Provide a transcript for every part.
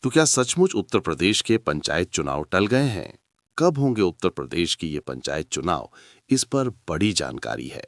तो क्या सचमुच उत्तर प्रदेश के पंचायत चुनाव टल गए हैं? कब होंगे उत्तर प्रदेश की ये पंचायत चुनाव? इस पर बड़ी जानकारी है।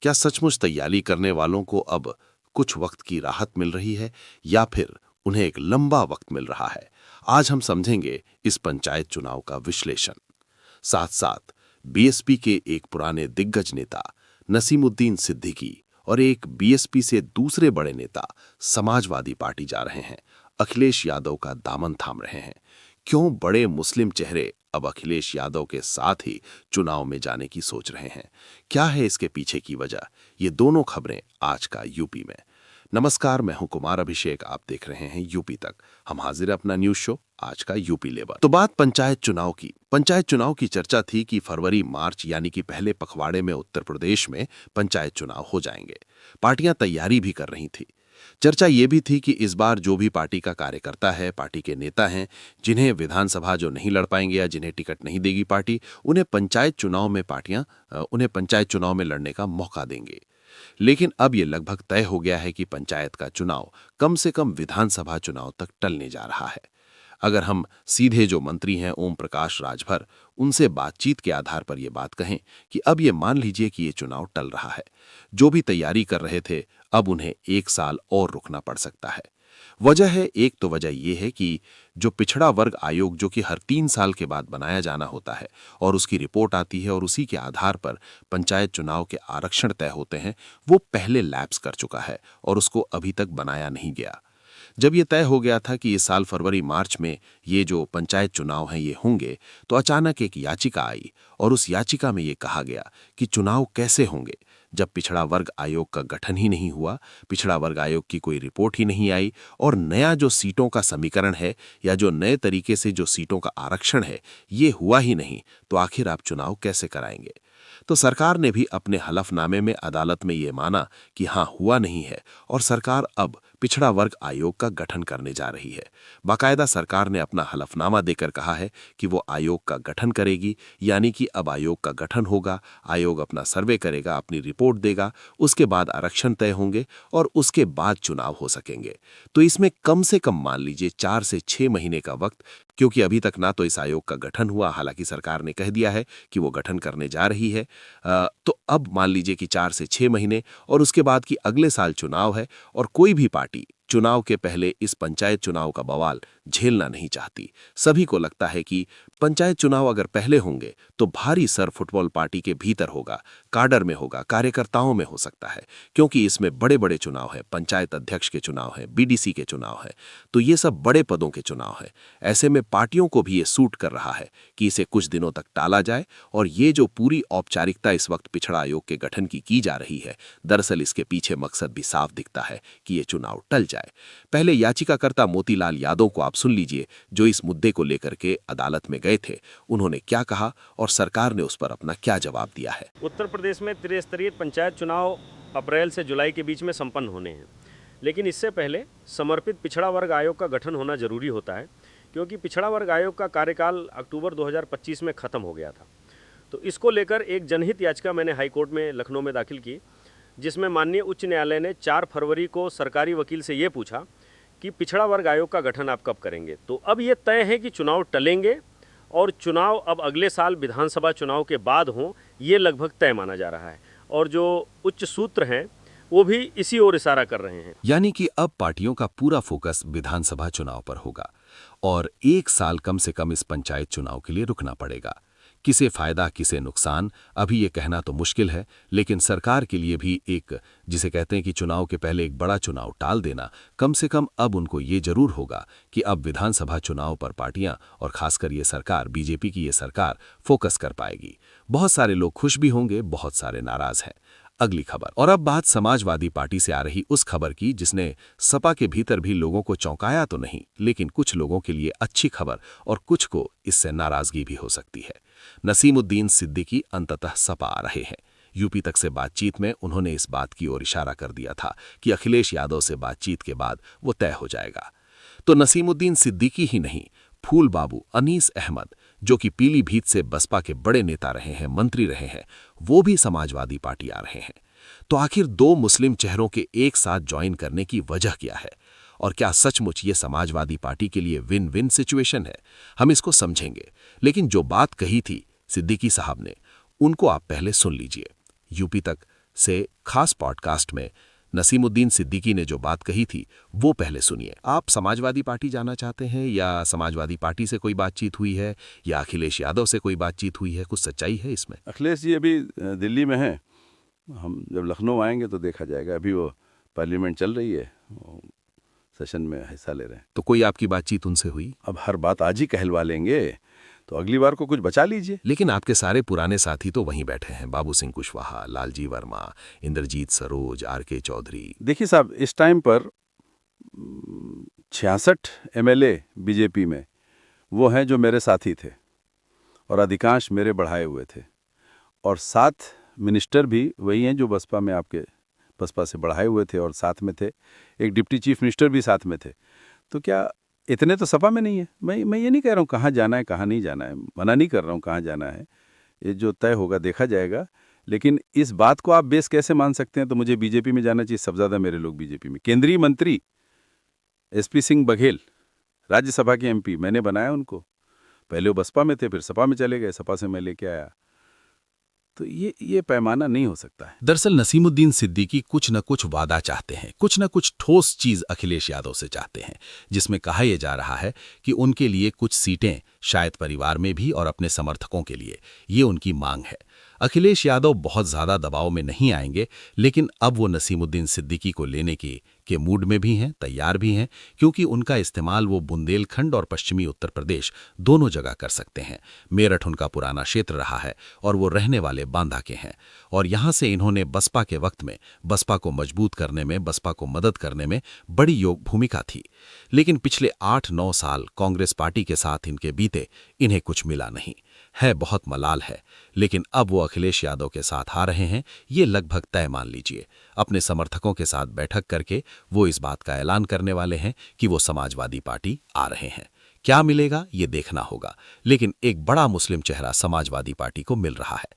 क्या सचमुच तैयारी करने वालों को अब कुछ वक्त की राहत मिल रही है या फिर उन्हें एक लंबा वक्त मिल रहा है? आज हम समझेंगे इस पंचायत चुनाव का विश्लेषण। साथ साथ बीएसपी के एक पुराने दिग्गज नेता नसीमुद्दीन सिद्दीकी और एक बीएसपी से दूसरे बड़े नेता समाजवादी पार्टी जा रहे हैं, अखिलेश यादव का दामन थाम रहे हैं। क्यों बड़े मुस्लिम चेहरे अब अखिलेश यादव के साथ ही चुनाव में जाने की सोच रहे हैं? क्या है इसके पीछे की वजह? ये दोनों खबरें आज का यूपी में। नमस्कार, मैं हूं कुमार अभिषेक, आप देख रहे हैं यूपी तक। हम हाजिर हैं अपना न्यूज शो आज का यूपी लेबर। तो बात पंचायत चुनाव की। पंचायत चुनाव की चर्चा थी कि फरवरी मार्च यानी कि पहले पखवाड़े में उत्तर प्रदेश में पंचायत चुनाव हो जाएंगे। पार्टियां तैयारी भी कर रही थी। चर्चा ये भी थी कि इस बार जो भी पार्टी का कार्यकर्ता है, पार्टी के नेता हैं, जिन्हें विधानसभा जो नहीं लड़ पाएंगे या जिन्हें टिकट नहीं देगी पार्टी, उन्हें पंचायत चुनाव में उन्हें पंचायत चुनाव में लड़ने का मौका देंगे। लेकिन अब ये लगभग तय हो गया है कि पंचायत का चुनाव कम से कम विधानसभा चुनाव तक टलने जा रहा है। अगर हम सीधे जो मंत्री हैं ओम प्रकाश राजभर, उनसे बातचीत के आधार पर यह बात कहें कि अब ये मान लीजिए कि ये चुनाव टल रहा है। जो भी तैयारी कर रहे थे, अब उन्हें 1 साल और रुकना पड़ सकता है। वजह है, एक तो वजह यह है कि जो पिछड़ा वर्ग आयोग जो कि हर 3 साल के बाद बनाया जाना होता है और उसकी रिपोर्ट आती है और उसी के आधार पर पंचायत चुनाव के आरक्षण तय होते हैं, वो पहले लैप्स कर चुका है और उसको अभी तक बनाया नहीं गया। जब ये तय हो गया था कि इस साल फरवरी मार्च में ये जो पंचायत चुनाव हैं ये होंगे, तो अचानक एक याचिका आई और उस याचिका में ये कहा गया कि चुनाव कैसे होंगे जब पिछड़ा वर्ग आयोग का गठन ही नहीं हुआ, पिछड़ा वर्ग आयोग की कोई रिपोर्ट ही नहीं आई और नया जो सीटों का समीकरण है या जो नए तरीके से जो सीटों का आरक्षण है ये हुआ ही नहीं, तो आखिर आप चुनाव कैसे कराएंगे? तो सरकार ने भी अपने हलफनामे में अदालत में ये माना कि हाँ, हुआ नहीं है और सरकार अब पिछड़ा वर्ग आयोग का गठन करने जा रही है। बाकायदा सरकार ने अपना हलफनामा देकर कहा है कि वो आयोग का गठन करेगी, यानी कि अब आयोग का गठन होगा, आयोग अपना सर्वे करेगा, अपनी रिपोर्ट देगा, उसके बाद आरक्षण तय होंगे और उसके बाद चुनाव हो सकेंगे। तो इसमें कम से कम मान लीजिए 4 से 6 महीने का वक्त, क्योंकि अभी तक ना तो इस आयोग का गठन हुआ, हालांकि सरकार ने कह दिया है कि वो गठन करने जा रही है। तो अब मान लीजिए कि 4 से 6 महीने और उसके बाद कि अगले साल चुनाव है और कोई भी पार्टी चुनाव के पहले इस पंचायत चुनाव का बवाल झेलना नहीं चाहती। सभी को लगता है कि पंचायत चुनाव अगर पहले होंगे तो भारी सर फुटबॉल पार्टी के भीतर होगा, काडर में होगा, कार्यकर्ताओं में हो सकता है, क्योंकि इसमें बड़े बड़े चुनाव है, पंचायत अध्यक्ष के चुनाव है, बीडीसी के चुनाव है, तो ये सब बड़े पदों के चुनाव है। ऐसे में पार्टियों को भी ये सूट कर रहा है कि इसे कुछ दिनों तक टाला जाए और ये जो पूरी औपचारिकता इस वक्त पिछड़ा आयोग के गठन की जा रही है, दरअसल इसके पीछे मकसद भी साफ दिखता है कि ये चुनाव टल जाए। पहले याचिकाकर्ता मोतीलाल यादव को आप सुन लीजिए, जो इस मुद्दे को लेकर के अदालत में गए थे। उन्होंने क्या कहा और सरकार ने उस पर अपना क्या जवाब दिया है। उत्तर प्रदेश में त्रिस्तरीय पंचायत चुनाव अप्रैल से जुलाई के बीच में संपन्न होने हैं, लेकिन इससे पहले समर्पित पिछड़ा वर्ग आयोग का गठन होना जरूरी होता है, क्योंकि पिछड़ा वर्ग आयोग का कार्यकाल अक्टूबर 2025 में ख़त्म हो गया था। तो इसको लेकर एक जनहित याचिका मैंने हाईकोर्ट में लखनऊ में दाखिल की, जिसमें माननीय उच्च न्यायालय ने 4 फरवरी को सरकारी वकील से ये पूछा कि पिछड़ा वर्ग आयोग का गठन आप कब करेंगे। तो अब ये तय है कि चुनाव टलेंगे और चुनाव अब अगले साल विधानसभा चुनाव के बाद हों, ये लगभग तय माना जा रहा है और जो उच्च सूत्र हैं वो भी इसी ओर इशारा कर रहे हैं। यानी कि अब पार्टियों का पूरा फोकस विधानसभा चुनाव पर होगा और 1 साल कम से कम इस पंचायत चुनाव के लिए रुकना पड़ेगा। किसे फायदा किसे नुकसान, अभी ये कहना तो मुश्किल है, लेकिन सरकार के लिए भी एक, जिसे कहते हैं कि चुनाव के पहले एक बड़ा चुनाव टाल देना, कम से कम अब उनको ये जरूर होगा कि अब विधानसभा चुनाव पर पार्टियां और खासकर ये सरकार, बीजेपी की ये सरकार फोकस कर पाएगी। बहुत सारे लोग खुश भी होंगे, बहुत सारे नाराज हैं। अगली खबर, और अब बात समाजवादी पार्टी से आ रही उस खबर की जिसने सपा के भीतर भी लोगों को चौंकाया तो नहीं, लेकिन कुछ लोगों के लिए अच्छी खबर और कुछ को इससे नाराजगी भी हो सकती है। नसीमुद्दीन सिद्दीकी अंततः सपा आ रहे हैं। यूपी तक से बातचीत में उन्होंने इस बात की ओर इशारा कर दिया था कि अखिलेश यादव से बातचीत के बाद वो तय हो जाएगा। तो नसीमुद्दीन सिद्दीकी ही नहीं, फूल बाबू अनीस अहमद, जो कि पीलीभीत से बसपा के बड़े नेता रहे हैं, मंत्री रहे हैं, वो भी समाजवादी पार्टी आ रहे हैं। तो आखिर 2 मुस्लिम चेहरों के एक साथ ज्वाइन करने की वजह क्या है और क्या सचमुच ये समाजवादी पार्टी के लिए विन विन सिचुएशन है? हम इसको समझेंगे, लेकिन जो बात कही थी सिद्दीकी साहब ने, उनको आप पहले सुन लीजिए। यूपी तक से खास पॉडकास्ट में नसीमुद्दीन सिद्दीकी ने जो बात कही थी वो पहले सुनिए। आप समाजवादी पार्टी जाना चाहते हैं, या समाजवादी पार्टी से कोई बातचीत हुई है, या अखिलेश यादव से कोई बातचीत हुई है? कुछ सच्चाई है इसमें? अखिलेश जी अभी दिल्ली में हैं, हम जब लखनऊ आएंगे तो देखा जाएगा। अभी वो पार्लियामेंट चल रही है, सेशन में हिस्सा ले रहे हैं। तो कोई आपकी बातचीत उनसे हुई? अब हर बात आज ही कहलवा लेंगे तो अगली बार को कुछ बचा लीजिए। लेकिन आपके सारे पुराने साथी तो वहीं बैठे हैं, बाबू सिंह कुशवाहा, लालजी वर्मा, इंद्रजीत सरोज, आर.के. चौधरी। देखिए साहब, इस टाइम पर 66 एमएलए बीजेपी में वो हैं जो मेरे साथी थे और अधिकांश मेरे बढ़ाए हुए थे, और 7 मिनिस्टर भी वही हैं जो बसपा में आपके बसपा से बढ़ाए हुए थे और साथ में थे। एक डिप्टी चीफ मिनिस्टर भी साथ में थे। तो क्या इतने तो सपा में नहीं है? मैं ये नहीं कह रहा हूँ कहाँ जाना है कहाँ नहीं जाना है, मना नहीं कर रहा हूँ कहाँ जाना है, ये जो तय होगा देखा जाएगा। लेकिन इस बात को आप बेस कैसे मान सकते हैं? तो मुझे बीजेपी में जाना चाहिए, सबसे ज़्यादा मेरे लोग बीजेपी में। केंद्रीय मंत्री एसपी सिंह बघेल, राज्यसभा के एमपी, मैंने बनाया उनको। पहले वो बसपा में थे, फिर सपा में चले गए, सपा से मैं लेके आया। तो ये पैमाना नहीं हो सकता है। दरअसल नसीमुद्दीन सिद्दीकी कुछ न कुछ वादा चाहते हैं, कुछ न कुछ ठोस चीज अखिलेश यादव से चाहते हैं, जिसमें कहा यह जा रहा है कि उनके लिए कुछ सीटें, शायद परिवार में भी और अपने समर्थकों के लिए, ये उनकी मांग है। अखिलेश यादव बहुत ज्यादा दबाव में नहीं आएंगे, लेकिन अब वो नसीमुद्दीन सिद्दीकी को लेने के मूड में भी हैं, तैयार भी हैं, क्योंकि उनका इस्तेमाल वो बुंदेलखंड और पश्चिमी उत्तर प्रदेश दोनों जगह कर सकते हैं। मेरठ उनका पुराना क्षेत्र रहा है और वो रहने वाले बांदा के हैं, और यहां से इन्होंने बसपा के वक्त में बसपा को मजबूत करने में, बसपा को मदद करने में बड़ी योग भूमिका थी। लेकिन पिछले 8-9 साल कांग्रेस पार्टी के साथ इनके बीते, इन्हें कुछ मिला नहीं है, बहुत मलाल है। लेकिन अब वो अखिलेश यादव के साथ आ रहे हैं, ये लगभग तय मान लीजिए। अपने समर्थकों के साथ बैठक करके वो इस बात का ऐलान करने वाले हैं कि वो समाजवादी पार्टी आ रहे हैं। क्या मिलेगा ये देखना होगा, लेकिन एक बड़ा मुस्लिम चेहरा समाजवादी पार्टी को मिल रहा है।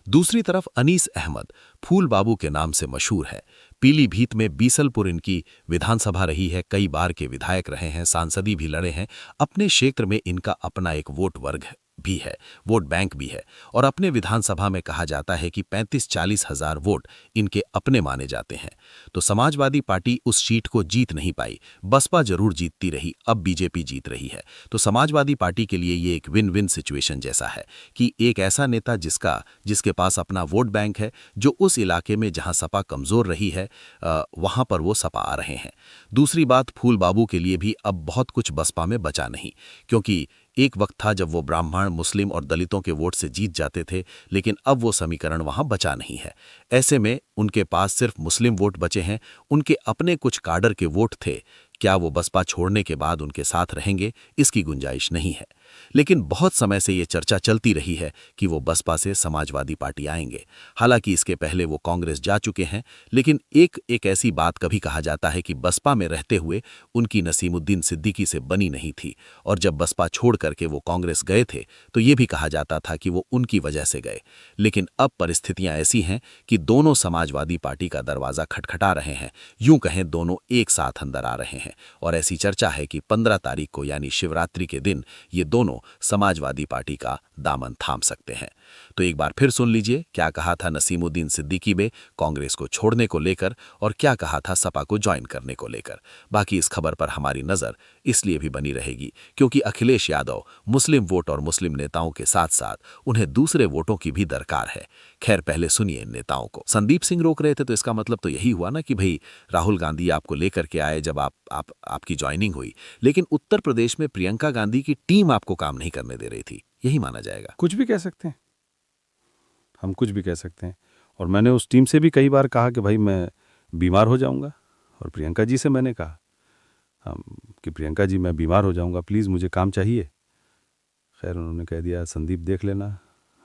दूसरी तरफ अनीस अहमद फूल बाबू के नाम से मशहूर है। पीलीभीत में बीसलपुर इनकी विधानसभा रही है, कई बार के विधायक रहे हैं, सांसदी भी लड़े हैं। अपने क्षेत्र में इनका अपना एक वोट वर्ग भी है, वोट बैंक भी है, और अपने विधानसभा में कहा जाता है कि 35-40 हजार वोट इनके अपने माने जाते हैं। तो समाजवादी पार्टी उस सीट को जीत नहीं पाई, बसपा जरूर जीतती रही, अब बीजेपी जीत रही है। तो समाजवादी पार्टी के लिए ये एक विन विन सिचुएशन जैसा है कि एक ऐसा नेता जिसके पास अपना वोट बैंक है, जो उस इलाके में जहां सपा कमजोर रही है वहां पर वो सपा आ रहे हैं। दूसरी बात, फूल बाबू के लिए भी अब बहुत कुछ बसपा में बचा नहीं, क्योंकि एक वक्त था जब वो ब्राह्मण, मुस्लिम और दलितों के वोट से जीत जाते थे, लेकिन अब वो समीकरण वहां बचा नहीं है। ऐसे में उनके पास सिर्फ मुस्लिम वोट बचे हैं, उनके अपने कुछ काडर के वोट थे। क्या वो बसपा छोड़ने के बाद उनके साथ रहेंगे, इसकी गुंजाइश नहीं है। लेकिन बहुत समय से ये चर्चा चलती रही है कि वो बसपा से समाजवादी पार्टी आएंगे। हालांकि इसके पहले वो कांग्रेस जा चुके हैं, लेकिन एक ऐसी बात कभी कहा जाता है कि बसपा में रहते हुए उनकी नसीमुद्दीन सिद्दीकी से बनी नहीं थी, और जब बसपा छोड़ करके वो कांग्रेस गए थे तो ये भी कहा जाता था कि वो उनकी वजह से गए। लेकिन अब परिस्थितियां ऐसी हैं कि दोनों समाजवादी पार्टी का दरवाजा खटखटा रहे हैं, यूं कहें दोनों एक साथ अंदर आ रहे हैं। और ऐसी चर्चा है कि 15 तारीख को यानी शिवरात्रि के दिन ये दोनों समाजवादी पार्टी का दामन थाम सकते हैं। तो एक बार फिर सुन लीजिए क्या कहा था नसीमुद्दीन सिद्दीकी में कांग्रेस को छोड़ने को लेकर, और क्या कहा था सपा को ज्वाइन करने को लेकर। बाकी इस खबर पर हमारी नजर इसलिए भी बनी रहेगी क्योंकि अखिलेश यादव मुस्लिम वोट और मुस्लिम नेताओं के साथ साथ उन्हें दूसरे वोटों की भी दरकार है। खैर, पहले सुनिए इन नेताओं को। संदीप सिंह रोक रहे थे तो इसका मतलब तो यही हुआ ना कि भाई राहुल गांधी आपको लेकर के आए जब आपकी ज्वाइनिंग हुई, लेकिन उत्तर प्रदेश में प्रियंका गांधी की टीम आपको काम नहीं करने दे रही थी, यही माना जाएगा। कुछ भी कह सकते हैं, हम कुछ भी कह सकते हैं। और मैंने उस टीम से भी कई बार कहा कि भाई मैं बीमार हो जाऊंगा, और प्रियंका जी से मैंने कहा कि प्रियंका जी मैं बीमार हो जाऊंगा, प्लीज़ मुझे काम चाहिए। खैर उन्होंने कह दिया संदीप देख लेना,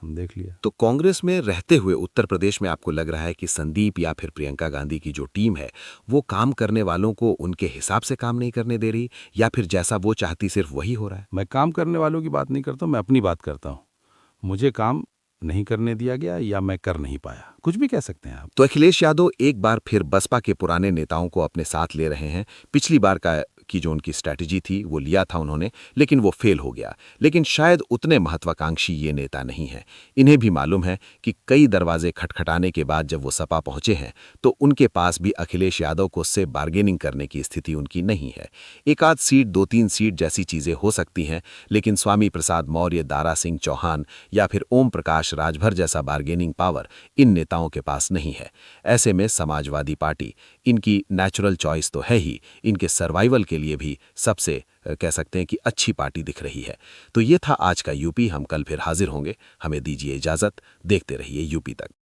हम देख लिया। तो कांग्रेस में रहते हुए उत्तर प्रदेश में आपको लग रहा है कि संदीप या फिर प्रियंका गांधी की जो टीम है वो काम करने वालों को उनके हिसाब से काम नहीं करने दे रही, या फिर जैसा वो चाहती सिर्फ वही हो रहा है? मैं काम करने वालों की बात नहीं करता हूँ, मैं अपनी बात करता हूँ। मुझे काम नहीं करने दिया गया या मैं कर नहीं पाया, कुछ भी कह सकते हैं आप। तो अखिलेश यादव एक बार फिर बसपा के पुराने नेताओं को अपने साथ ले रहे हैं। पिछली बार की जो उनकी स्ट्रैटेजी थी वो लिया था उन्होंने, लेकिन वो फेल हो गया। लेकिन शायद उतने महत्वाकांक्षी ये नेता नहीं है। इन्हें भी मालूम है कि कई दरवाजे खटखटाने के बाद जब वो सपा पहुंचे हैं तो उनके पास भी अखिलेश यादव को उससे बार्गेनिंग करने की स्थिति उनकी नहीं है। एक आध सीट, 2-3 सीट जैसी चीजें हो सकती हैं, लेकिन स्वामी प्रसाद मौर्य, दारा सिंह चौहान या फिर ओम प्रकाश राजभर जैसा बार्गेनिंग पावर इन नेताओं के पास नहीं है। ऐसे में समाजवादी पार्टी इनकी नेचुरल चॉइस तो है ही, इनके सर्वाइवल के लिए भी सबसे कह सकते हैं कि अच्छी पार्टी दिख रही है। तो ये था आज का यूपी। हम कल फिर हाजिर होंगे। हमें दीजिए इजाजत। देखते रहिए यूपी तक।